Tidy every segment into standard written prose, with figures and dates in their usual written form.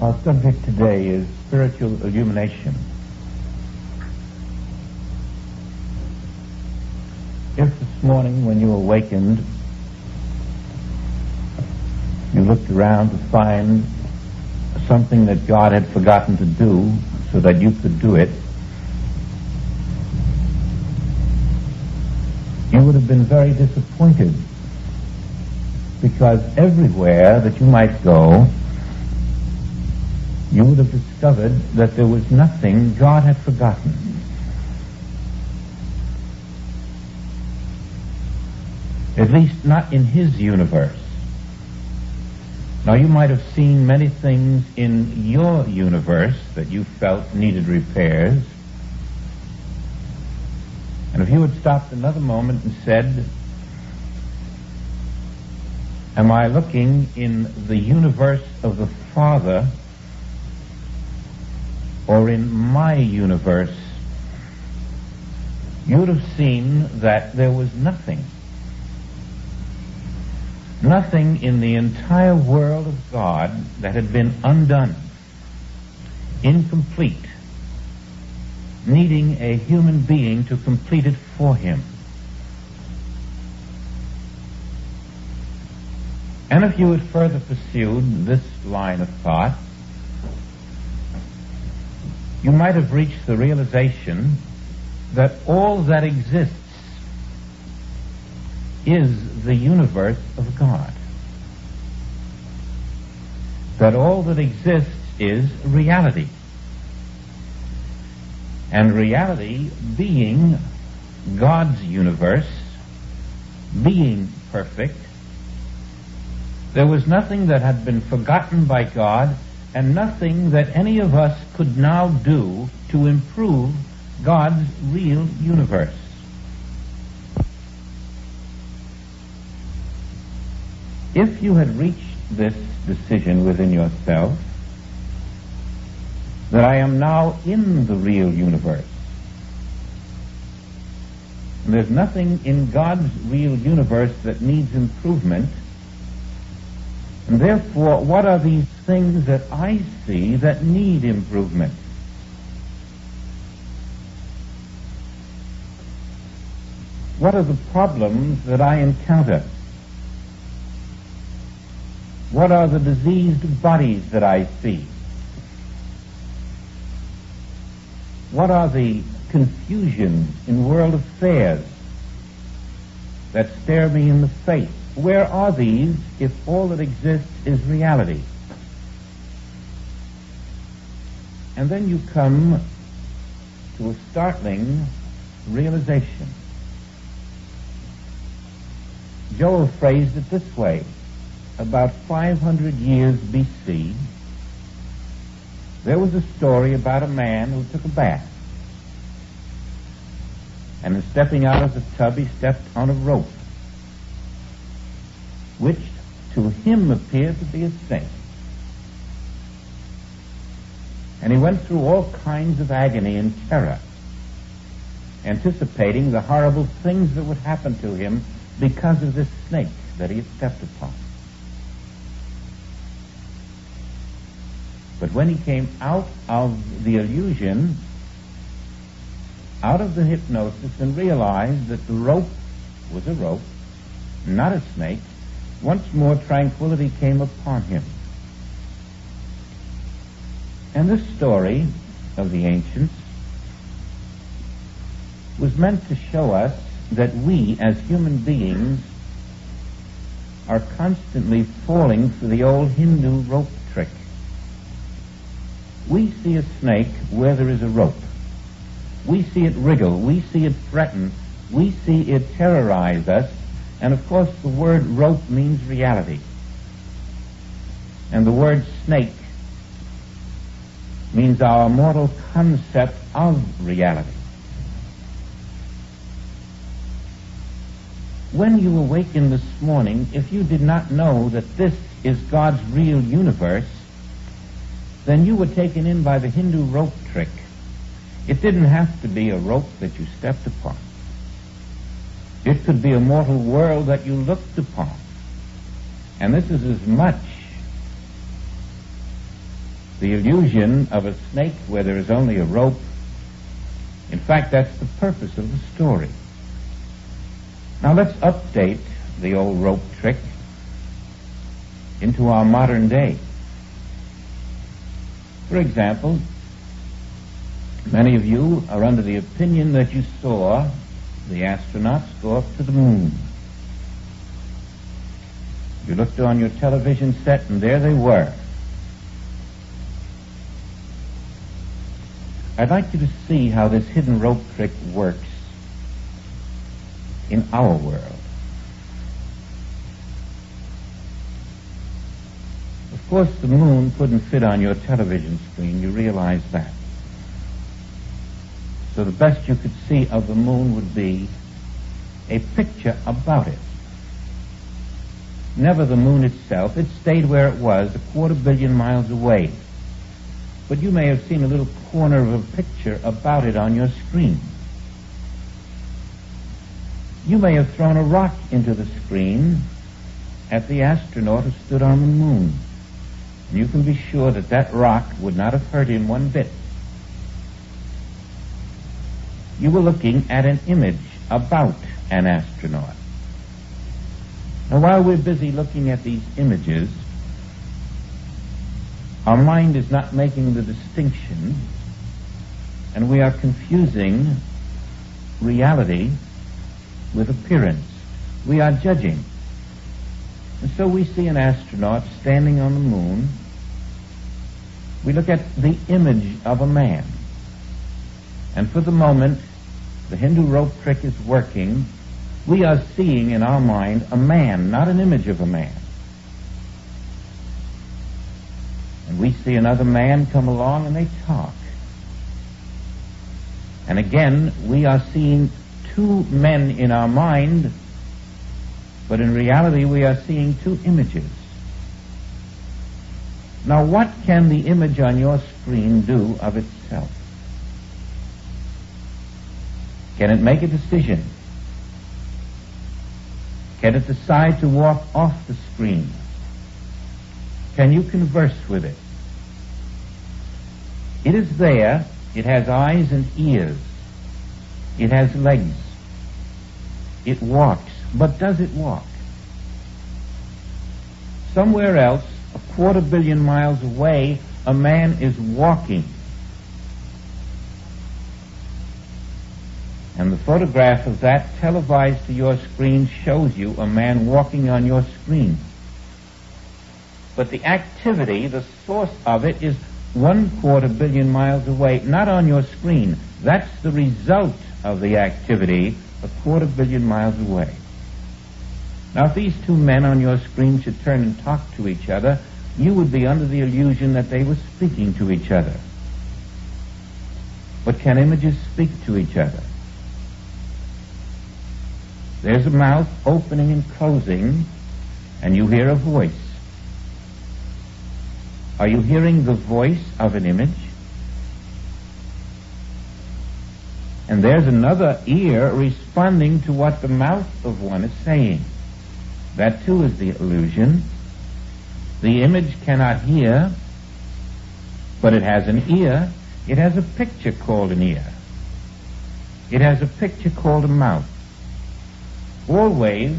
Our subject today is spiritual illumination. If this morning when you awakened, you looked around to find something that God had forgotten to do so that you could do it, you would have been very disappointed, because everywhere that you might go, you would have discovered that there was nothing God had forgotten. At least not in His universe. Now, you might have seen many things in your universe that you felt needed repairs. And if you had stopped another moment and said, am I looking in the universe of the Father or in my universe, you would have seen that there was nothing in the entire world of God that had been undone, incomplete, needing a human being to complete it for Him. And if you had further pursued this line of thought, you might have reached the realization that all that exists is the universe of God. That all that exists is reality. And reality, being God's universe, being perfect, there was nothing that had been forgotten by God, and nothing that any of us could now do to improve God's real universe. If you had reached this decision within yourself, that I am now in the real universe, and there's nothing in God's real universe that needs improvement, and therefore, what are these things that I see that need improvement? What are the problems that I encounter? What are the diseased bodies that I see? What are the confusions in world affairs that stare me in the face? Where are these if all that exists is reality? And then you come to a startling realization. Joel phrased it this way. About 500 years BC, there was a story about a man who took a bath. And in stepping out of the tub, he stepped on a rope, which to him appeared to be a snake. And he went through all kinds of agony and terror, anticipating the horrible things that would happen to him because of this snake that he had stepped upon. But when he came out of the illusion, out of the hypnosis, and realized that the rope was a rope, not a snake, once more tranquility came upon him. And this story of the ancients was meant to show us that we, as human beings, are constantly falling for the old Hindu rope trick. We see a snake where there is a rope. We see it wriggle. We see it threaten. We see it terrorize us. And of course the word rope means reality. And the word snake means our mortal concept of reality. When you awaken this morning, if you did not know that this is God's real universe, then you were taken in by the Hindu rope trick. It didn't have to be a rope that you stepped upon. It could be a mortal world that you looked upon. And this is as much the illusion of a snake where there is only a rope. In fact, that's the purpose of the story. Now let's update the old rope trick into our modern day. For example, many of you are under the opinion that you saw the astronauts go up to the moon. You looked on your television set and there they were. I'd like you to see how this hidden rope trick works in our world. Of course, the moon couldn't fit on your television screen. You realize that. So the best you could see of the moon would be a picture about it. Never the moon itself. It stayed where it was, 250 million miles away. But you may have seen a little corner of a picture about it on your screen. You may have thrown a rock into the screen at the astronaut who stood on the moon. And you can be sure that that rock would not have hurt him one bit. You were looking at an image about an astronaut. Now, while we're busy looking at these images, our mind is not making the distinction, and we are confusing reality with appearance. We are judging. And so we see an astronaut standing on the moon. We look at the image of a man. And for the moment, the Hindu rope trick is working. We are seeing in our mind a man, not an image of a man. And we see another man come along and they talk. And again, we are seeing two men in our mind, but in reality we are seeing two images. Now, what can the image on your screen do of itself? Can it make a decision? Can it decide to walk off the screen? Can you converse with it? It is there. It has eyes and ears. It has legs. It walks. But does it walk? Somewhere else, 250 million miles away, a man is walking. And the photograph of that televised to your screen shows you a man walking on your screen. But the activity, the source of it, is 250 million miles away, not on your screen. That's the result of the activity, 250 million miles away. Now, if these two men on your screen should turn and talk to each other, you would be under the illusion that they were speaking to each other. But can images speak to each other? There's a mouth opening and closing, and you hear a voice. Are you hearing the voice of an image? And there's another ear responding to what the mouth of one is saying. That too is the illusion. The image cannot hear, but it has an ear. It has a picture called an ear. It has a picture called a mouth. Always,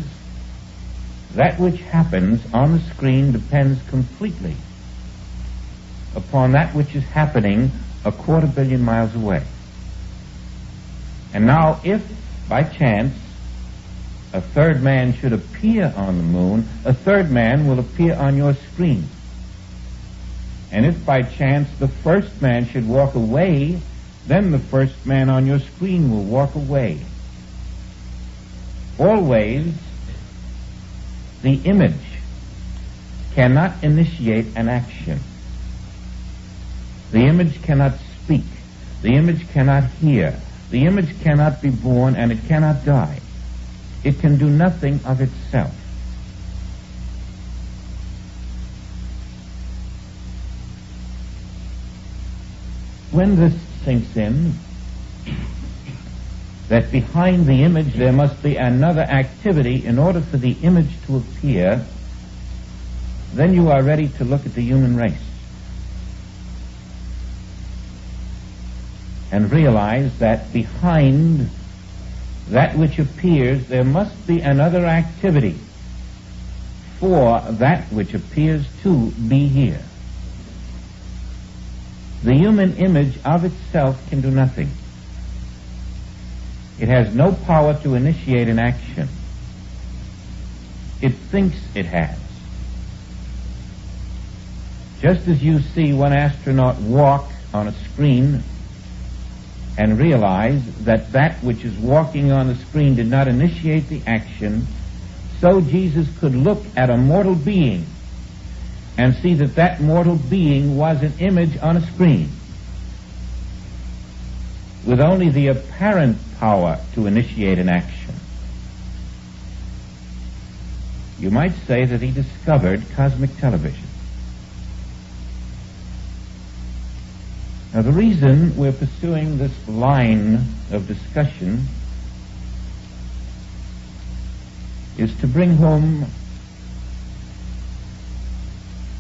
that which happens on the screen depends completely upon that which is happening 250 million miles away. And now, if by chance a third man should appear on the moon, a third man will appear on your screen. And if by chance the first man should walk away, then the first man on your screen will walk away. Always, the image cannot initiate an action. The image cannot speak. The image cannot hear. The image cannot be born, and it cannot die. It can do nothing of itself. When this sinks in, that behind the image there must be another activity in order for the image to appear, then you are ready to look at the human race. and realize that behind that which appears there must be another activity for that which appears to be here. The human image of itself can do nothing. It has no power to initiate an action. It thinks it has. Just as you see one astronaut walk on a screen and realize that that which is walking on the screen did not initiate the action, so Jesus could look at a mortal being and see that that mortal being was an image on a screen with only the apparent power to initiate an action. You might say that he discovered cosmic television. Now, the reason we're pursuing this line of discussion is to bring home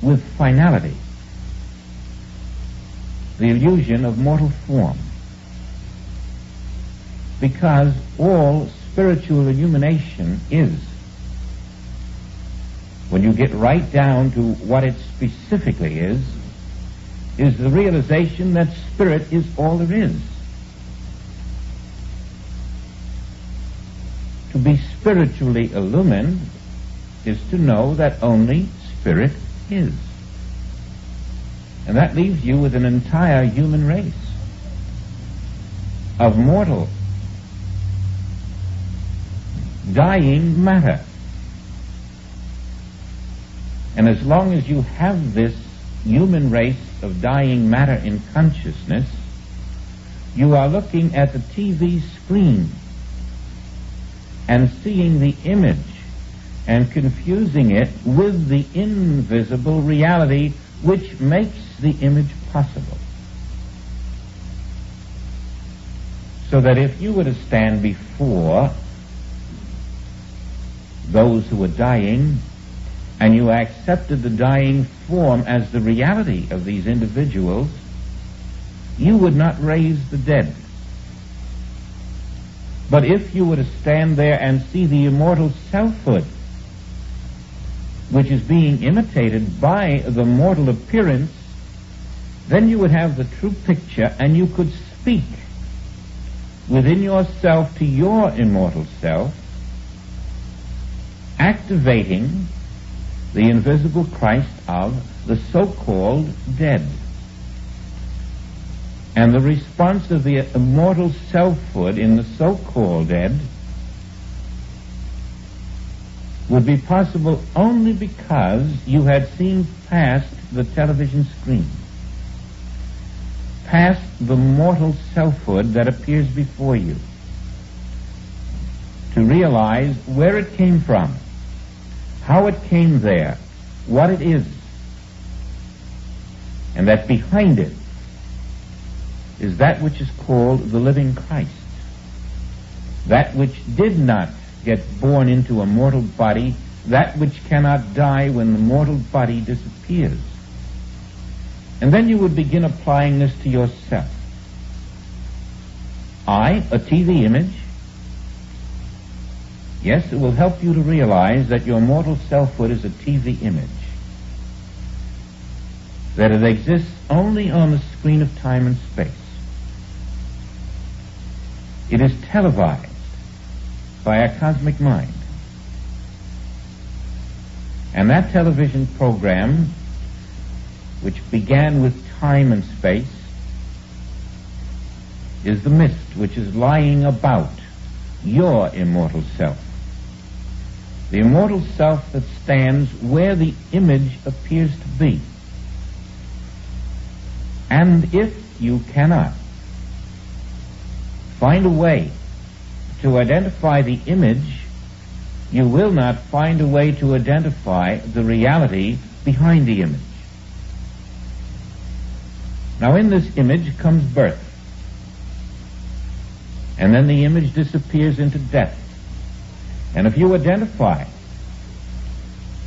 with finality the illusion of mortal form, because all spiritual illumination is, when you get right down to what it specifically is the realization that spirit is all there is. To be spiritually illumined is to know that only spirit is. And that leaves you with an entire human race of mortal, dying matter. And as long as you have this human race of dying matter in consciousness, you are looking at the TV screen and seeing the image and confusing it with the invisible reality which makes the image possible. So that if you were to stand before those who are dying and you accepted the dying form as the reality of these individuals, you would not raise the dead. But if you were to stand there and see the immortal selfhood, which is being imitated by the mortal appearance, then you would have the true picture and you could speak within yourself to your immortal self, activating the invisible Christ of the so-called dead. And the response of the immortal selfhood in the so-called dead would be possible only because you had seen past the television screen, past the mortal selfhood that appears before you, to realize where it came from, how it came there, what it is, and that behind it is that which is called the living Christ, that which did not get born into a mortal body, that which cannot die when the mortal body disappears. And then you would begin applying this to yourself. I, a TV image. Yes, it will help you to realize that your mortal selfhood is a TV image, that it exists only on the screen of time and space. It is televised by a cosmic mind. And that television program, which began with time and space, is the mist which is lying about your immortal self. The immortal self that stands where the image appears to be. And if you cannot find a way to identify the image, you will not find a way to identify the reality behind the image. Now, in this image comes birth, and then the image disappears into death. And if you identify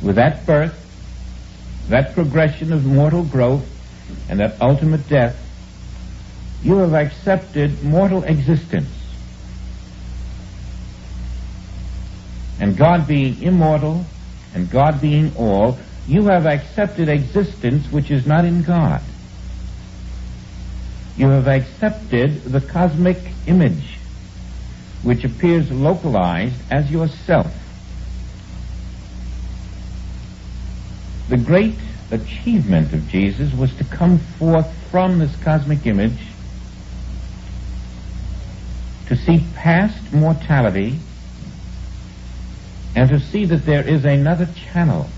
with that birth, that progression of mortal growth, and that ultimate death, You have accepted mortal existence. And God being immortal, and God being all, you have accepted existence which is not in God. You have accepted the cosmic image, which appears localized as yourself. The great achievement of Jesus was to come forth from this cosmic image, to see past mortality, and to see that there is another channel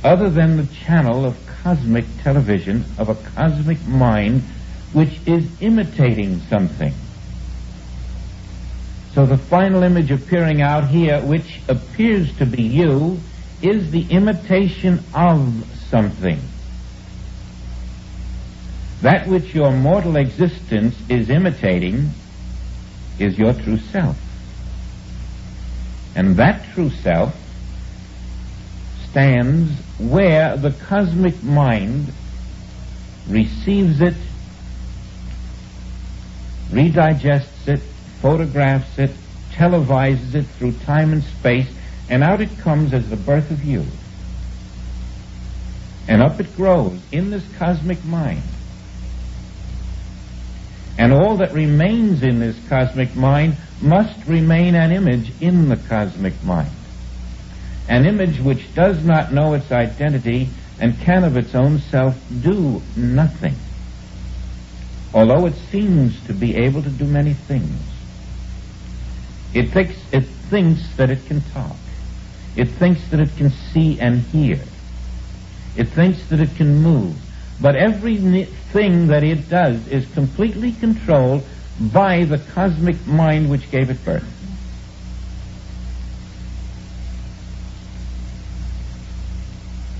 other than the channel of cosmic television, of a cosmic mind which is imitating something. So the final image appearing out here, which appears to be you, is the imitation of something. That which your mortal existence is imitating is your true self. And that true self stands where the cosmic mind receives it, redigests it, photographs it, televises it through time and space, and out it comes as the birth of you. And up it grows in this cosmic mind. And all that remains in this cosmic mind must remain an image in the cosmic mind. An image which does not know its identity and can of its own self do nothing, although it seems to be able to do many things. It thinks that it can talk. It thinks that it can see and hear. It thinks that it can move. But everything that it does is completely controlled by the cosmic mind which gave it birth.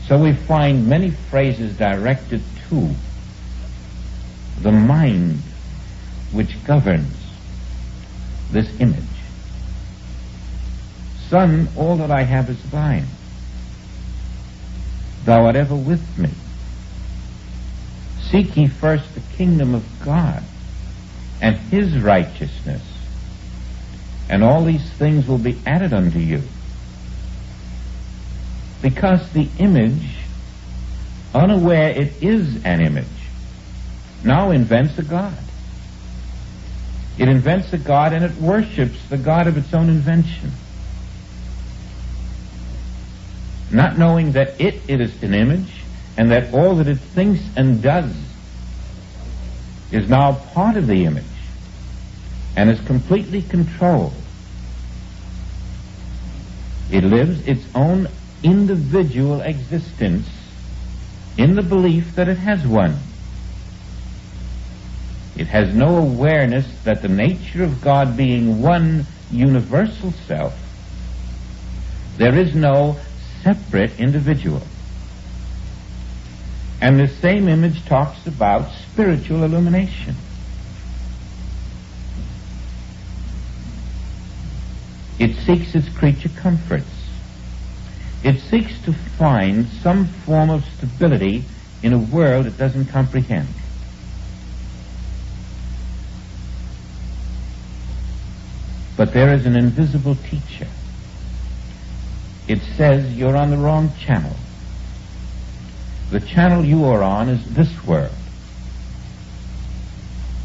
So we find many phrases directed to the mind which governs this image. Son, all that I have is thine. Thou art ever with me. Seek ye first the kingdom of God and his righteousness, and all these things will be added unto you. Because the image, unaware it is an image, now invents a God. It invents a God and it worships the God of its own invention, not knowing that it is an image, and that all that it thinks and does is now part of the image and is completely controlled. It lives its own individual existence in the belief that it has one. It has no awareness that the nature of God being one universal self, there is no separate individual. And the same image talks about spiritual illumination. It seeks its creature comforts. It seeks to find some form of stability in a world it doesn't comprehend. But there is an invisible teacher. It says you're on the wrong channel. The channel you are on is this world.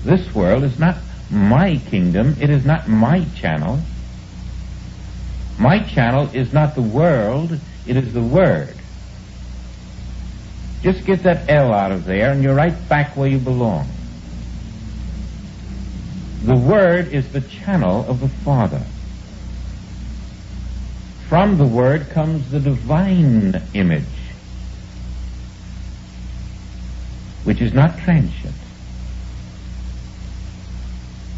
This world is not my kingdom. It is not my channel. My channel is not the world. It is the Word. Just get that L out of there and you're right back where you belong. The Word is the channel of the Father. From the Word comes the divine image, which is not transient.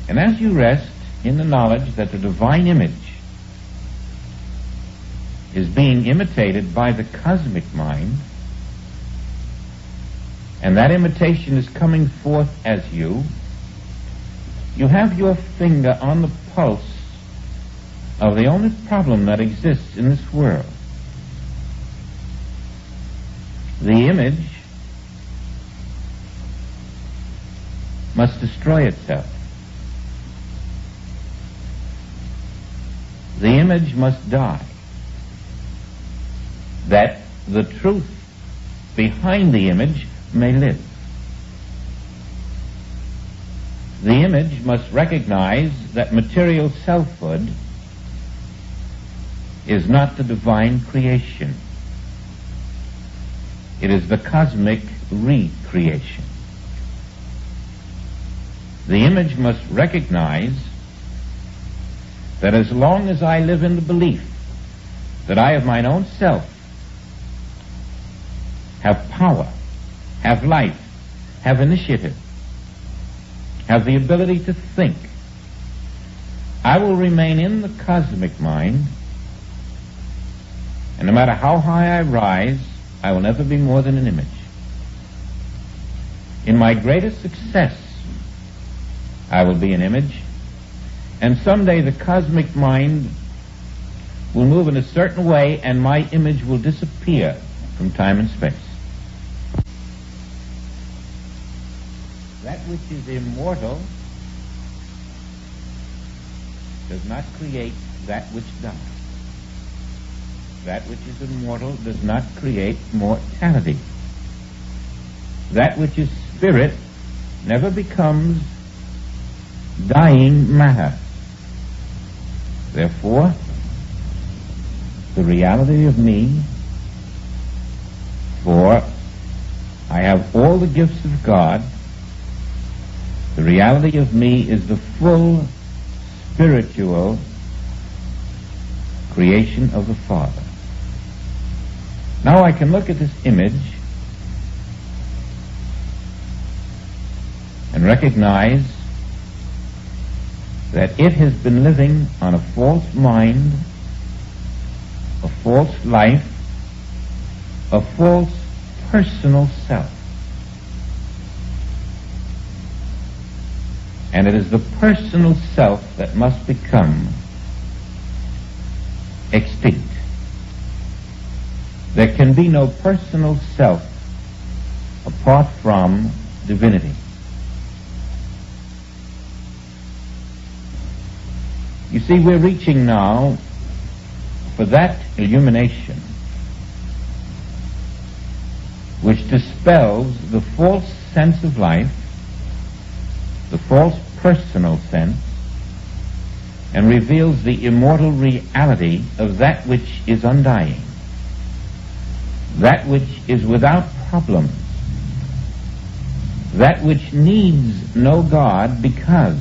And as you rest in the knowledge that the divine image is being imitated by the cosmic mind, and that imitation is coming forth as you have your finger on the pulse of the only problem that exists in this world. The image must destroy itself. The image must die, that the truth behind the image may live. The image must recognize that material selfhood is not the divine creation. It is the cosmic recreation. The image must recognize that as long as I live in the belief that I of mine own self have power, have life, have initiative, have the ability to think, I will remain in the cosmic mind, and no matter how high I rise, I will never be more than an image. In my greatest success, I will be an image, and someday the cosmic mind will move in a certain way and my image will disappear from time and space. That which is immortal does not create that which dies. That which is immortal does not create mortality. That which is spirit never becomes dying matter. Therefore, the reality of me, for I have all the gifts of God, the reality of me is the full spiritual creation of the Father. Now I can look at this image and recognize that it has been living on a false mind, a false life, a false personal self. And it is the personal self that must become extinct. There can be no personal self apart from divinity. You see, we're reaching now for that illumination which dispels the false sense of life, the false personal sense, and reveals the immortal reality of that which is undying, that which is without problems, that which needs no God because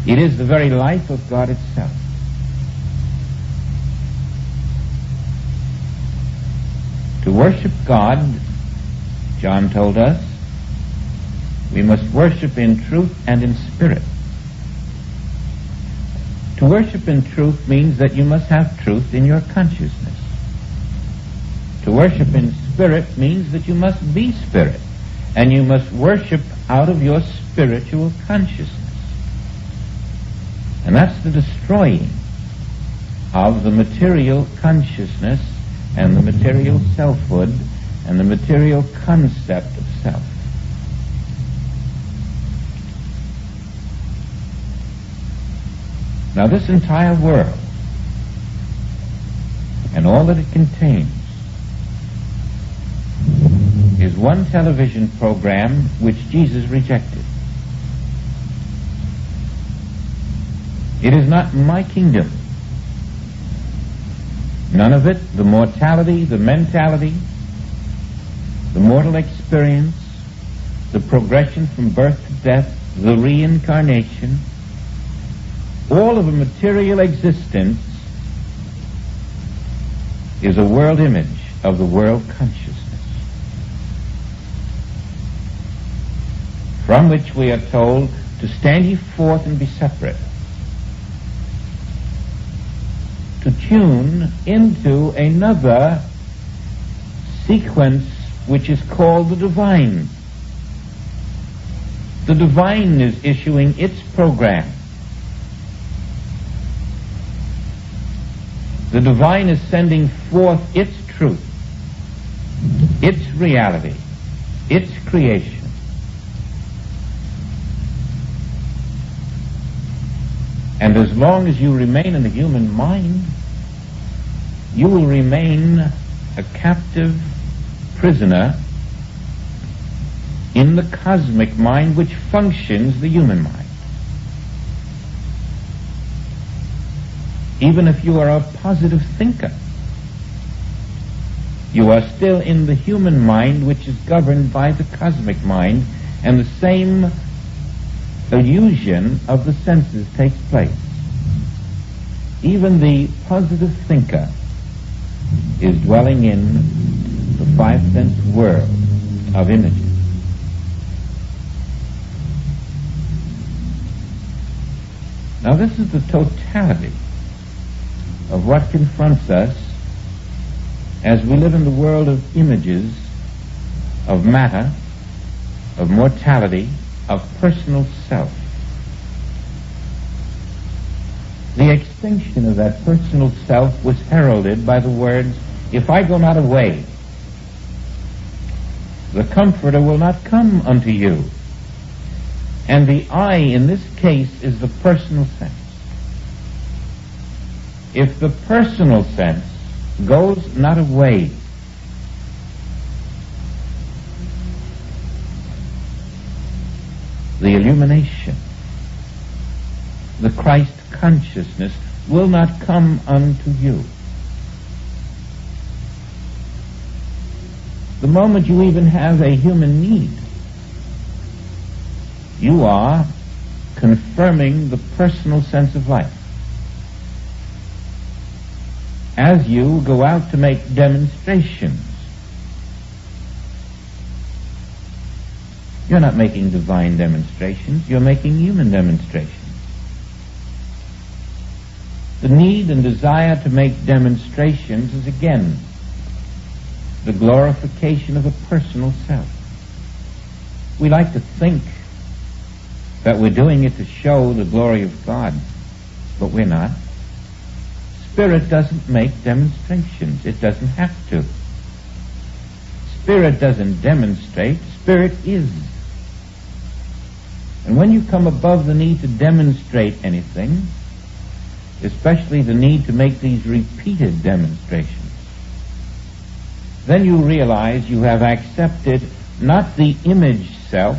it is the very life of God itself. To worship God, John told us, we must worship in truth and in spirit. To worship in truth means that you must have truth in your consciousness. To worship in spirit means that you must be spirit, and you must worship out of your spiritual consciousness. And that's the destroying of the material consciousness and the material selfhood and the material concept of self. Now this entire world and all that it contains is one television program which Jesus rejected. It is not my kingdom. None of it, the mortality, the mentality, the mortal experience, the progression from birth to death, the reincarnation, all of a material existence is a world image of the world consciousness, from which we are told to stand ye forth and be separate, to tune into another sequence which is called the divine. The divine is issuing its program. The divine is sending forth its truth, its reality, its creation. And as long as you remain in the human mind, you will remain a captive prisoner in the cosmic mind which functions the human mind. Even if you are a positive thinker, you are still in the human mind which is governed by the cosmic mind, and the same illusion of the senses takes place. Even the positive thinker is dwelling in the five-sense world of images. Now this is the totality of what confronts us as we live in the world of images, of matter, of mortality, of personal self. The extinction of that personal self was heralded by the words, "If I go not away, the Comforter will not come unto you." And the I in this case is the personal sense. If the personal sense goes not away, the illumination, the Christ consciousness will not come unto you. The moment you even have a human need, you are confirming the personal sense of life. As you go out to make demonstrations, you're not making divine demonstrations, you're making human demonstrations. The need and desire to make demonstrations is again the glorification of a personal self. We like to think that we're doing it to show the glory of God, but we're not. Spirit doesn't make demonstrations. It doesn't have to. Spirit doesn't demonstrate. Spirit is. And when you come above the need to demonstrate anything, especially the need to make these repeated demonstrations, then you realize you have accepted not the image self,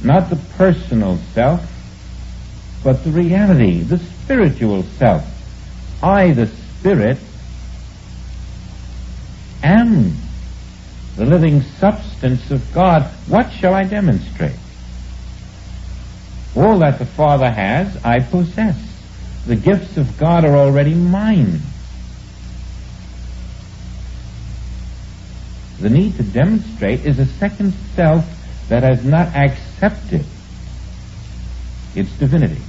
not the personal self, but the reality, the spiritual self. I, the Spirit, am the living substance of God. What shall I demonstrate? All that the Father has, I possess. The gifts of God are already mine. The need to demonstrate is a second self that has not accepted its divinity.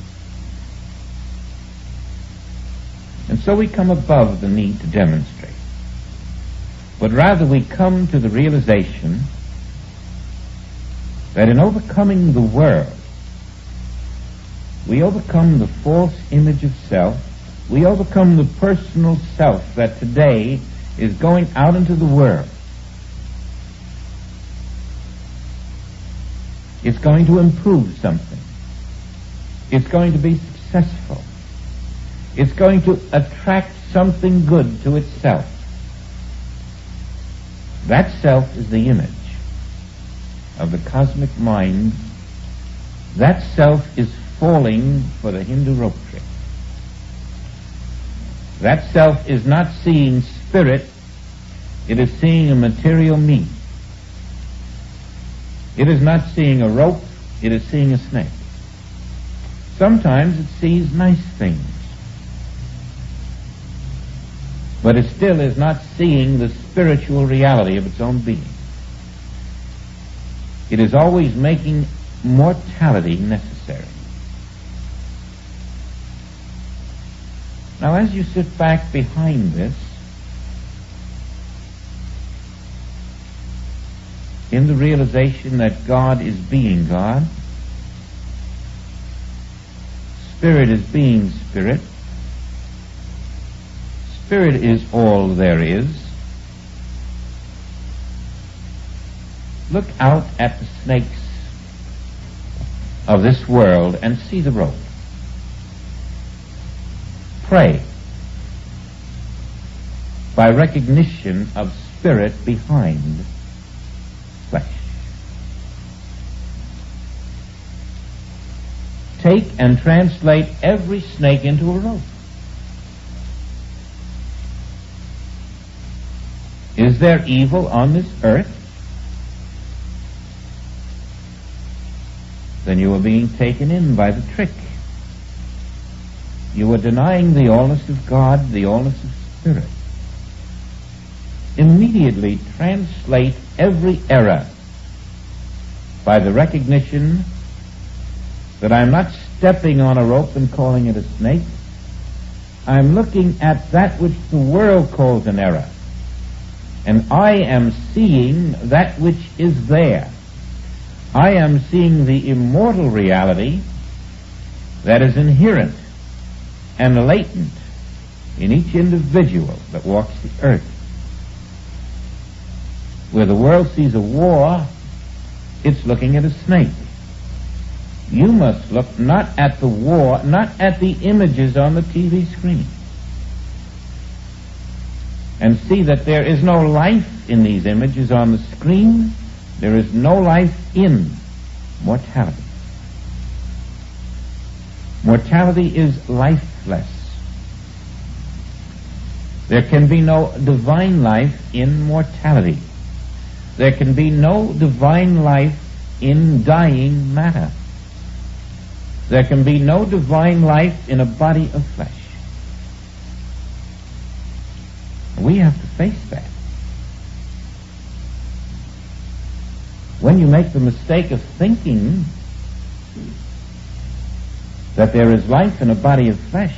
And so we come above the need to demonstrate. But rather we come to the realization that in overcoming the world, we overcome the false image of self, we overcome the personal self that today is going out into the world. It's going to improve something. It's going to be successful. It's going to attract something good to itself. That self is the image of the cosmic mind. That self is falling for the Hindu rope trick. That self is not seeing spirit, it is seeing a material meat. It is not seeing a rope, it is seeing a snake. Sometimes it sees nice things, but it still is not seeing the spiritual reality of its own being. It is always making mortality necessary. Now, as you sit back behind this, in the realization that God is being God, Spirit is being Spirit, Spirit is all there is, look out at the snakes of this world and see the rope. pray by recognition of spirit behind flesh. Take and translate every snake into a rope. Is there evil on this earth? Then you are being taken in by the trick. You are denying the allness of God, the allness of spirit. Immediately translate every error by the recognition that I'm not stepping on a rope and calling it a snake. I'm looking at that which the world calls an error. And I am seeing that which is there. I am seeing the immortal reality that is inherent and latent in each individual that walks the earth. Where the world sees a war, it's looking at a snake. You must look not at the war, not at the images on the TV screen, and see that there is no life in these images on the screen. There is no life in mortality. Mortality is lifeless. There can be no divine life in mortality. There can be no divine life in dying matter. There can be no divine life in a body of flesh. We have to face that. When you make the mistake of thinking that there is life in a body of flesh,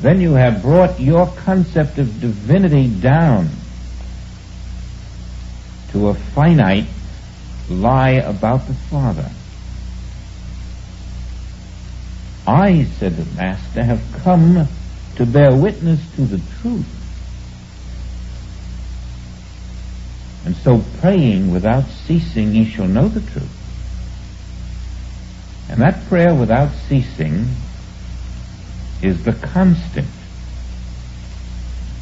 then you have brought your concept of divinity down to a finite lie about the Father. I, said the Master, have come to bear witness to the truth. And so praying without ceasing, ye shall know the truth. And that prayer without ceasing is the constant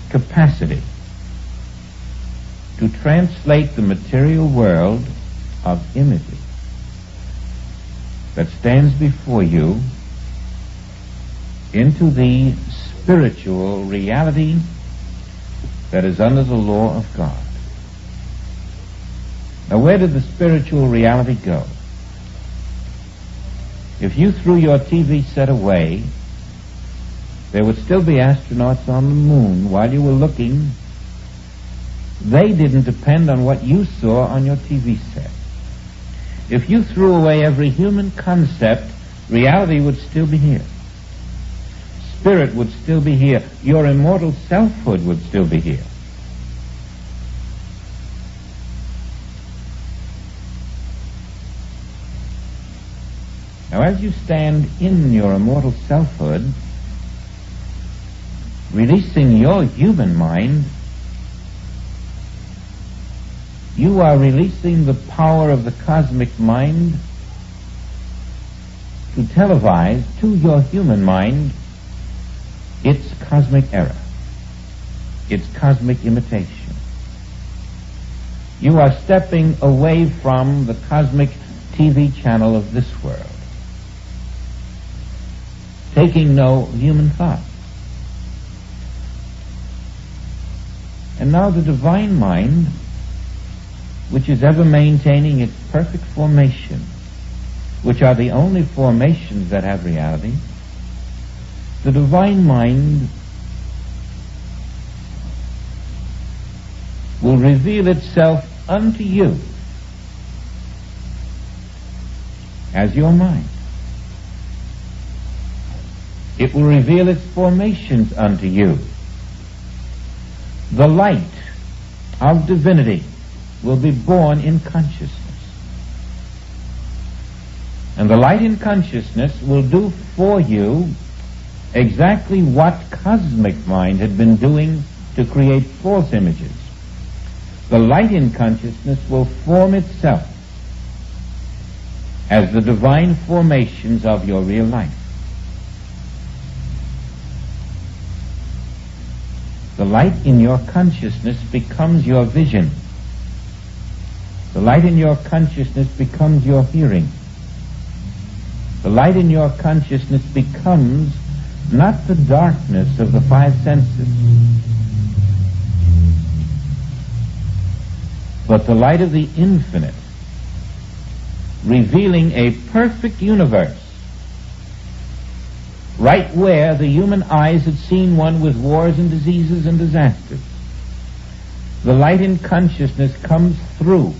capacity to translate the material world of images that stands before you into the spiritual reality that is under the law of God. Now, where did the spiritual reality go? If you threw your TV set away, there would still be astronauts on the moon while you were looking. They didn't depend on what you saw on your TV set. If you threw away every human concept, reality would still be here. Spirit would still be here. Your immortal selfhood would still be here. Now, as you stand in your immortal selfhood, releasing your human mind, you are releasing the power of the cosmic mind to televise to your human mind its cosmic error, its cosmic imitation. You are stepping away from the cosmic TV channel of this world, taking no human thought. And now the divine mind, which is ever maintaining its perfect formation, which are the only formations that have reality, the divine mind will reveal itself unto you as your mind. It will reveal its formations unto you. The light of divinity will be born in consciousness. And the light in consciousness will do for you exactly what cosmic mind had been doing to create false images. The light in consciousness will form itself as the divine formations of your real life. The light in your consciousness becomes your vision. The light in your consciousness becomes your hearing. The light in your consciousness becomes not the darkness of the five senses, but the light of the infinite, revealing a perfect universe, right where the human eyes had seen one with wars and diseases and disasters. The light in consciousness comes through,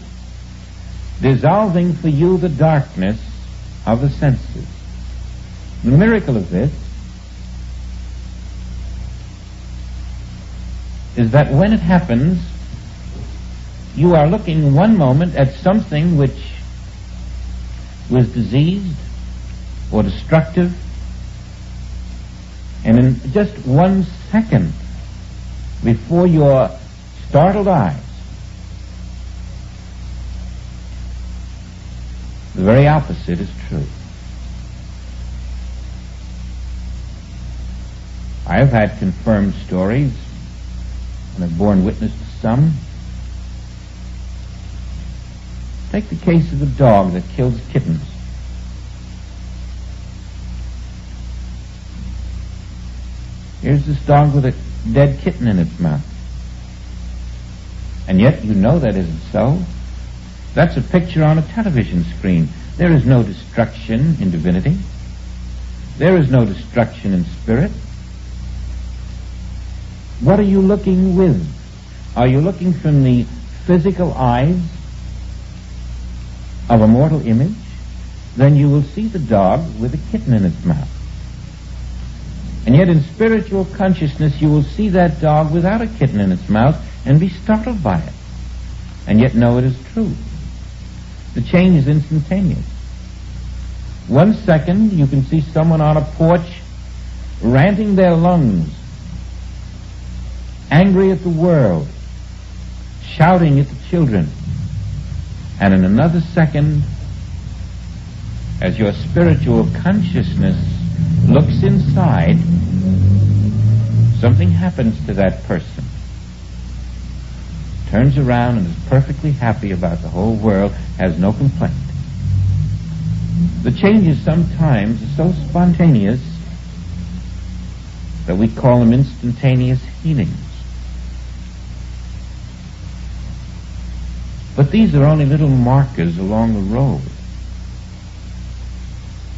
dissolving for you the darkness of the senses. The miracle of this is that when it happens, you are looking one moment at something which was diseased or destructive, and in just 1 second before your startled eyes, the very opposite is true. I have had confirmed stories, and I've borne witness to some. Take the case of the dog that kills kittens. Here's this dog with a dead kitten in its mouth. And yet you know that isn't so. That's a picture on a television screen. There is no destruction in divinity. There is no destruction in spirit. What are you looking with? Are you looking from the physical eyes of a mortal image? Then you will see the dog with a kitten in its mouth. And yet in spiritual consciousness you will see that dog without a kitten in its mouth and be startled by it, and yet know it is true. The change is instantaneous. 1 second you can see someone on a porch ranting their lungs, angry at the world, shouting at the children. And in another second, as your spiritual consciousness looks inside, something happens to that person. Turns around and is perfectly happy about the whole world, has no complaint. The changes sometimes are so spontaneous that we call them instantaneous healings. But these are only little markers along the road.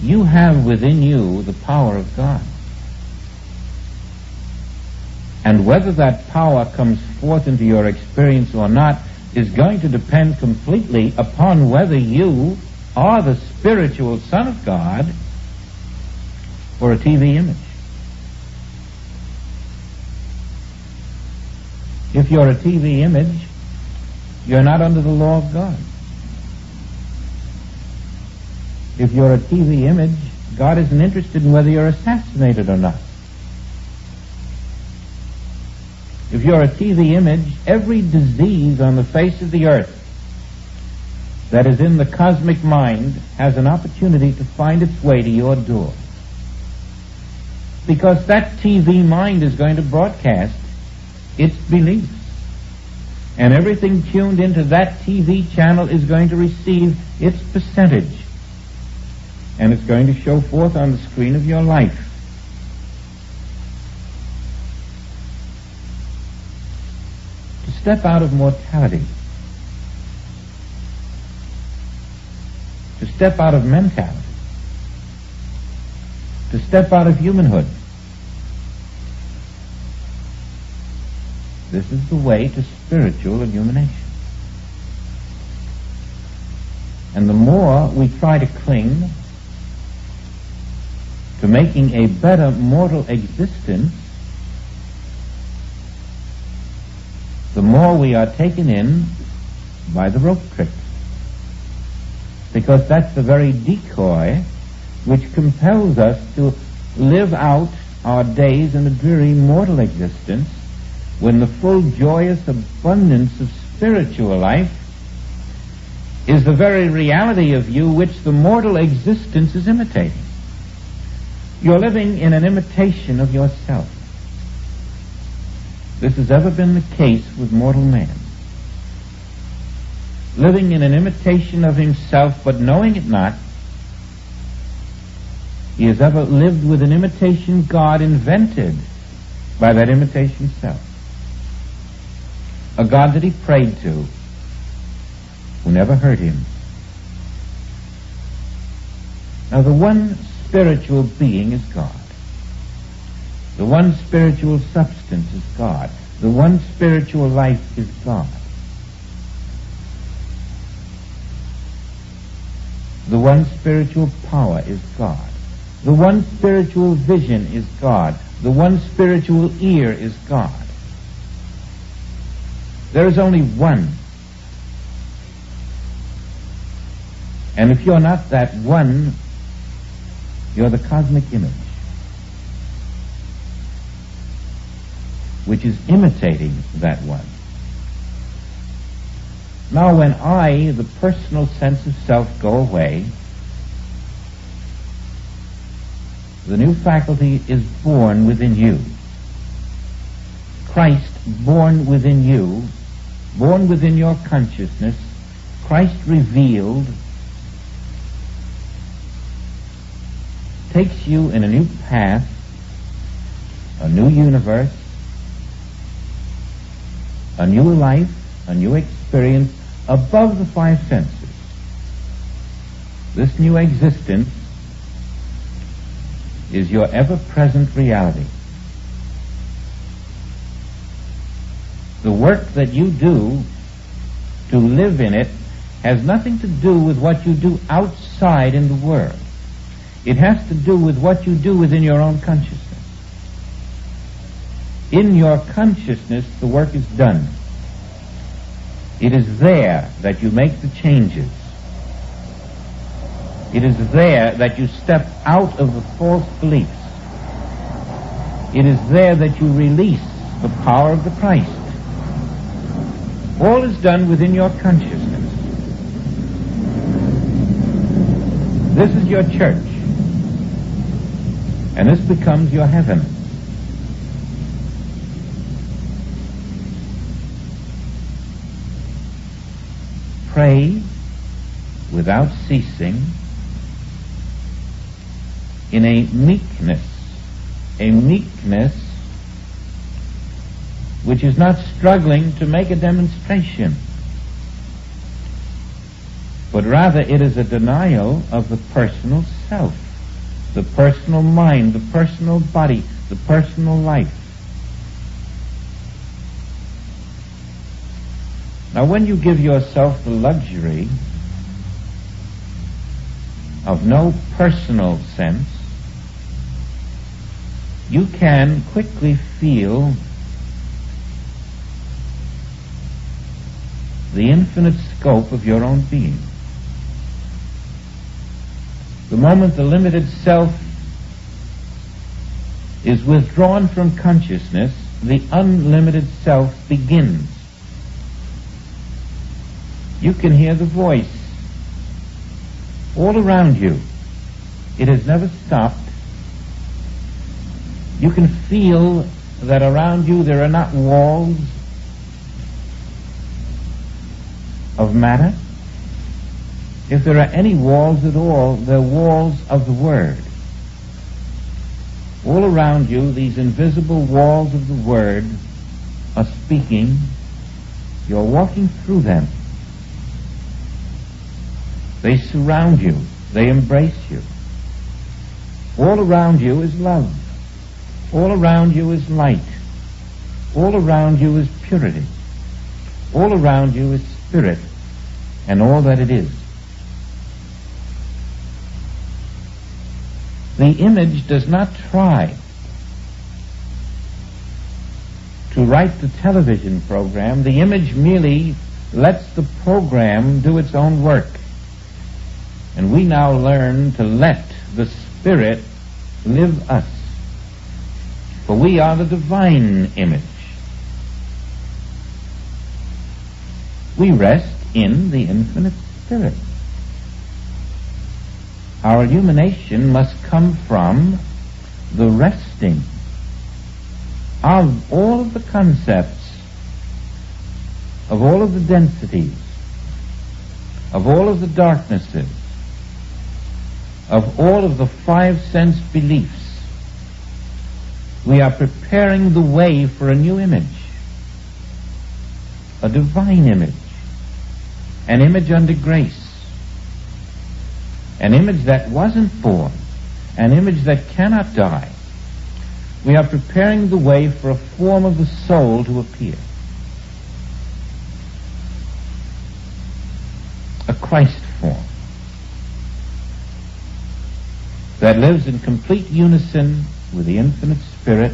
You have within you the power of God. And whether that power comes forth into your experience or not is going to depend completely upon whether you are the spiritual Son of God or a TV image. If you're a TV image, you're not under the law of God. If you're a TV image, God isn't interested in whether you're assassinated or not. If you're a TV image, every disease on the face of the earth that is in the cosmic mind has an opportunity to find its way to your door. Because that TV mind is going to broadcast its beliefs. And everything tuned into that TV channel is going to receive its percentage. And it's going to show forth on the screen of your life. To step out of mortality, to step out of mentality, to step out of humanhood, this is the way to spiritual illumination. And the more we try to cling to making a better mortal existence, the more we are taken in by the rope tricks. Because that's the very decoy which compels us to live out our days in a dreary mortal existence, when the full joyous abundance of spiritual life is the very reality of you which the mortal existence is imitating. You're living in an imitation of yourself. This has ever been the case with mortal man. Living in an imitation of himself, but knowing it not, he has ever lived with an imitation God invented by that imitation self. A God that he prayed to, who never heard him. Now the one spiritual being is God. The one spiritual substance is God. The one spiritual life is God. The one spiritual power is God. The one spiritual vision is God. The one spiritual ear is God. There is only one. And if you're not that one, you're the cosmic image, which is imitating that one. Now when I, the personal sense of self, go away, the new faculty is born within you. Christ born within you, born within your consciousness, Christ revealed, takes you in a new path, a new universe, a new life, a new experience above the five senses. This new existence is your ever-present reality. The work that you do to live in it has nothing to do with what you do outside in the world. It has to do with what you do within your own consciousness. In your consciousness, the work is done. It is there that you make the changes. It is there that you step out of the false beliefs. It is there that you release the power of the Christ. All is done within your consciousness. This is your church. And this becomes your heaven. Pray without ceasing in a meekness which is not struggling to make a demonstration, but rather it is a denial of the personal self, the personal mind, the personal body, the personal life. Now, when you give yourself the luxury of no personal sense, you can quickly feel the infinite scope of your own being. The moment the limited self is withdrawn from consciousness, the unlimited self begins. You can hear the voice all around you. It has never stopped. You can feel that around you there are not walls of matter. If there are any walls at all, they're walls of the Word. All around you, these invisible walls of the Word are speaking. You're walking through them. They surround you. They embrace you. All around you is love. All around you is light. All around you is purity. All around you is spirit and all that it is. The image does not try to write the television program. The image merely lets the program do its own work. And we now learn to let the Spirit live us. For we are the divine image. We rest in the infinite Spirit. Our illumination must come from the resting of all of the concepts, of all of the densities, of all of the darknesses, of all of the five sense beliefs. We are preparing the way for a new image, a divine image, an image under grace, an image that wasn't born, an image that cannot die. We are preparing the way for a form of the soul to appear. A Christ form that lives in complete unison with the infinite Spirit,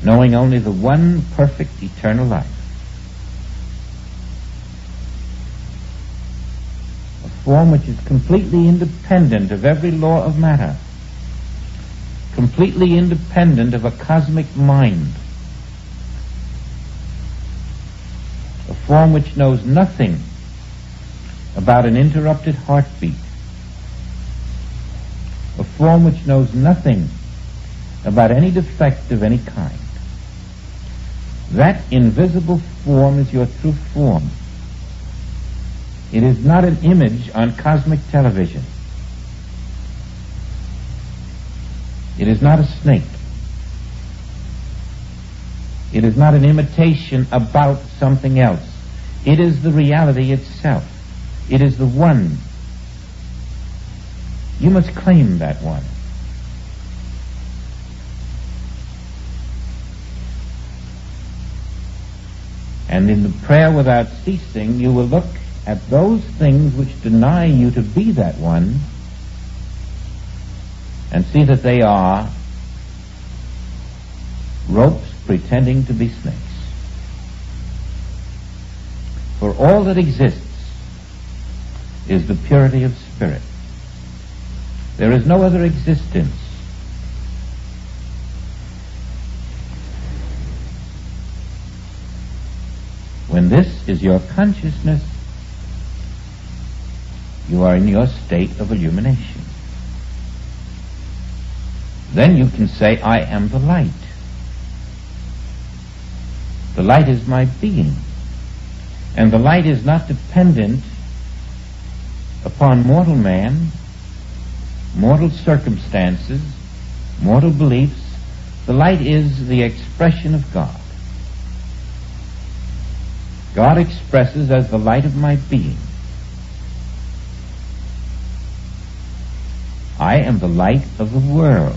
knowing only the one perfect eternal life. A form which is completely independent of every law of matter, completely independent of a cosmic mind, a form which knows nothing about an interrupted heartbeat, a form which knows nothing about any defect of any kind. That invisible form is your true form. It is not an image on cosmic television. It is not a snake. It is not an imitation about something else. It is the reality itself. It is the one. You must claim that one. And in the prayer without ceasing, you will look at those things which deny you to be that one and see that they are ropes pretending to be snakes. For all that exists is the purity of spirit. There is no other existence. When this is your consciousness, you are in your state of illumination. Then you can say, I am the light. The light is my being. And the light is not dependent upon mortal man, mortal circumstances, mortal beliefs. The light is the expression of God. God expresses as the light of my being. I am the light of the world.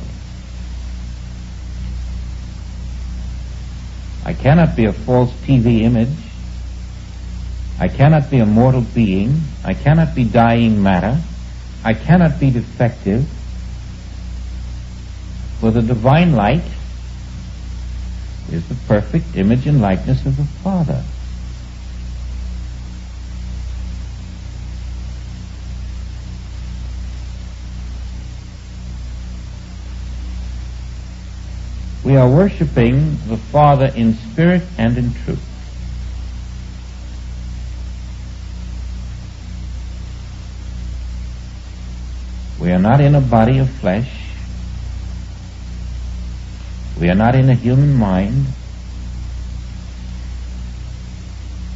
I cannot be a false TV image. I cannot be a mortal being. I cannot be dying matter. I cannot be defective. For the divine light is the perfect image and likeness of the Father. We are worshiping the Father in spirit and in truth. We are not in a body of flesh. We are not in a human mind.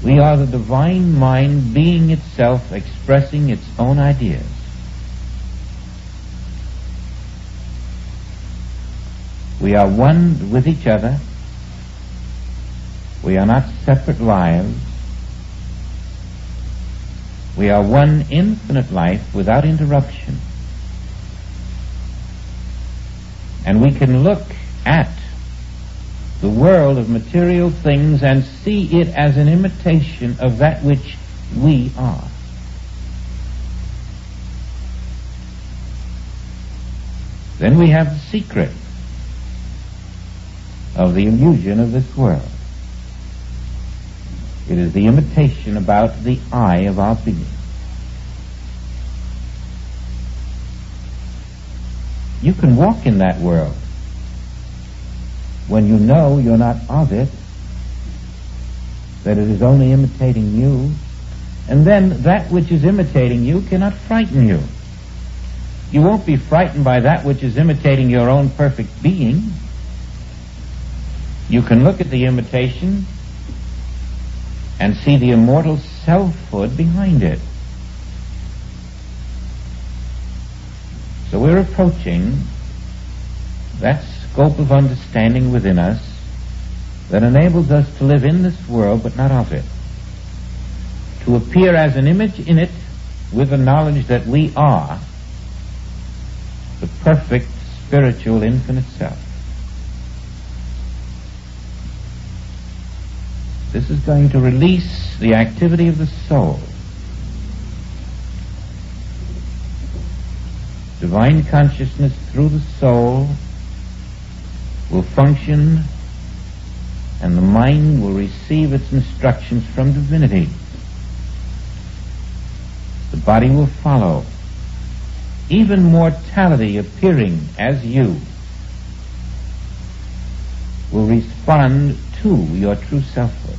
We are the divine mind, being itself, expressing its own ideas. We are one with each other. We are not separate lives. We are one infinite life without interruption. And we can look at the world of material things and see it as an imitation of that which we are. Then we have the secret of the illusion of this world. It is the imitation about the I of our being. You can walk in that world when you know you're not of it, that it is only imitating you, and then that which is imitating you cannot frighten you. You won't be frightened by that which is imitating your own perfect being. You can look at the imitation and see the immortal selfhood behind it. So we're approaching that scope of understanding within us that enables us to live in this world but not of it, to appear as an image in it with the knowledge that we are the perfect spiritual infinite self. This is going to release the activity of the soul. Divine consciousness through the soul will function, and the mind will receive its instructions from divinity. The body will follow. Even mortality appearing as you will respond to your true selfhood,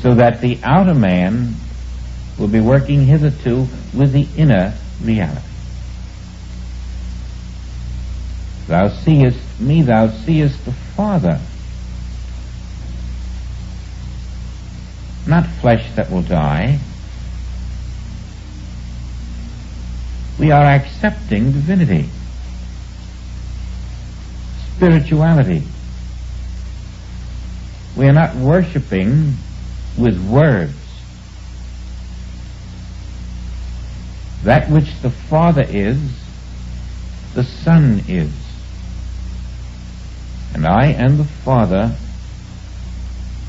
so that the outer man will be working hitherto with the inner reality. Thou seest me, thou seest the Father. Not flesh that will die. We are accepting divinity, spirituality. We are not worshiping with words. That which the Father is, the Son is. And I and the Father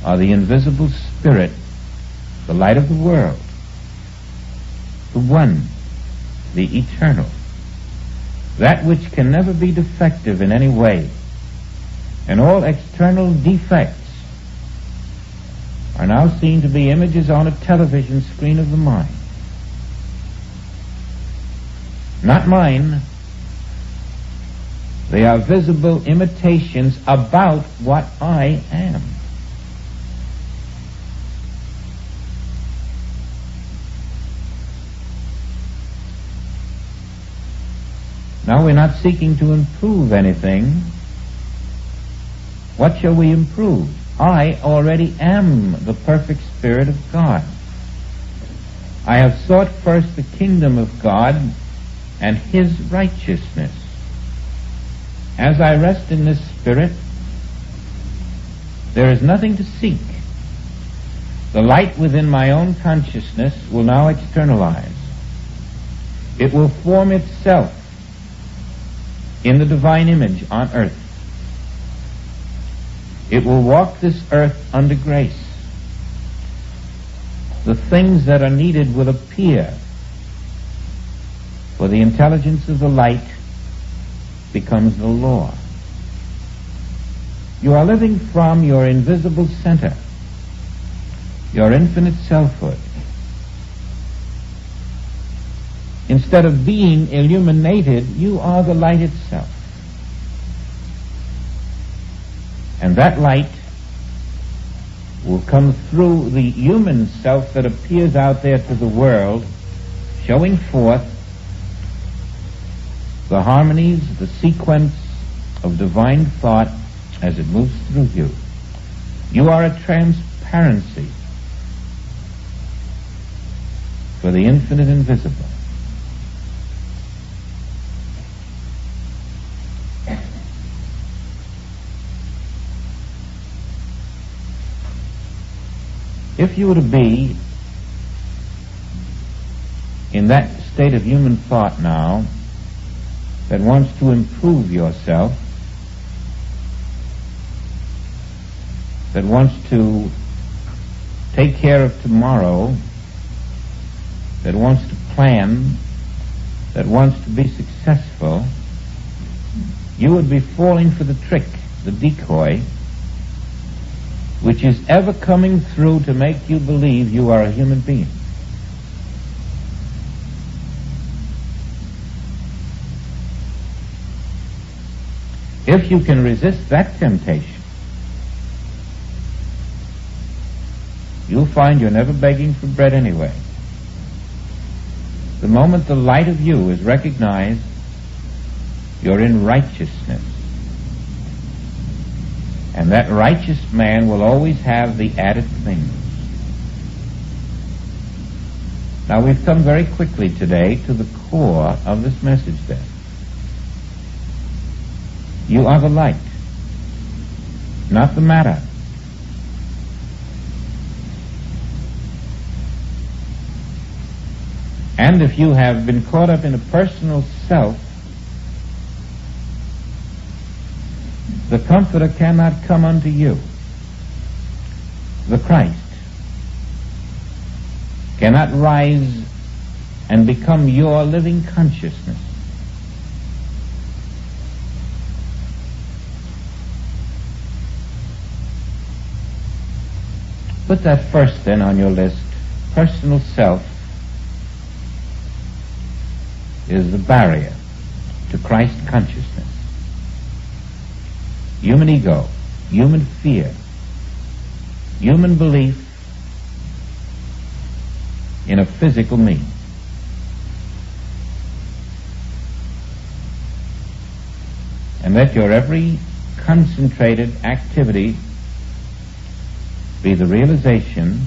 are the invisible Spirit, the light of the world, the One, the Eternal, that which can never be defective in any way, and all external defects are now seen to be images on a television screen of the mind. Not mine. They are visible imitations about what I am. Now we're not seeking to improve anything. What shall we improve? I already am the perfect Spirit of God. I have sought first the kingdom of God and His righteousness. As I rest in this Spirit, there is nothing to seek. The light within my own consciousness will now externalize. It will form itself in the divine image on earth. It will walk this earth under grace. The things that are needed will appear, for the intelligence of the light becomes the law. You are living from your invisible center, your infinite selfhood. Instead of being illuminated, you are the light itself. And that light will come through the human self that appears out there to the world, showing forth the harmonies, the sequence of divine thought as it moves through you. You are a transparency for the infinite invisible. If you were to be in that state of human thought now that wants to improve yourself, that wants to take care of tomorrow, that wants to plan, that wants to be successful, you would be falling for the trick, the decoy, which is ever coming through to make you believe you are a human being. If you can resist that temptation, you'll find you're never begging for bread anyway. The moment the light of you is recognized, you're in righteousness. And that righteous man will always have the added things. Now we've come very quickly today to the core of this message then. You are the light, not the matter. And if you have been caught up in a personal self, the Comforter cannot come unto you. The Christ cannot rise and become your living consciousness. Put that first then on your list. Personal self is the barrier to Christ consciousness. Human ego, human fear, human belief in a physical me. And let your every concentrated activity be the realization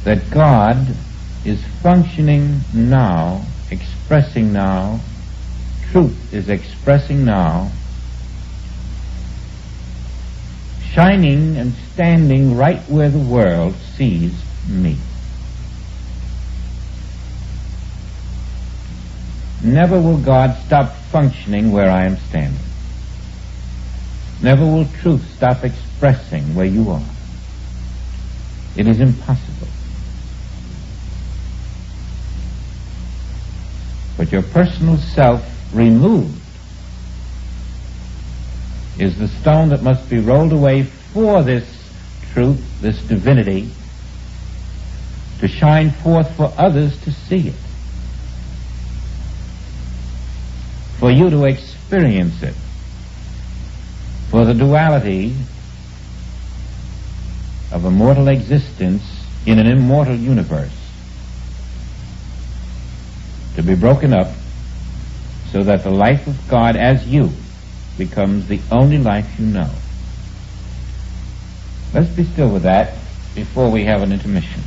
that God is functioning now, expressing now, truth is expressing now, shining and standing right where the world sees me. Never will God stop functioning where I am standing. Never will truth stop expressing where you are. It is impossible. But your personal self removed is the stone that must be rolled away for this truth, this divinity, to shine forth for others to see it, for you to experience it, for the duality of a mortal existence in an immortal universe to be broken up so that the life of God as you becomes the only life you know. Let's be still with that before we have an intermission.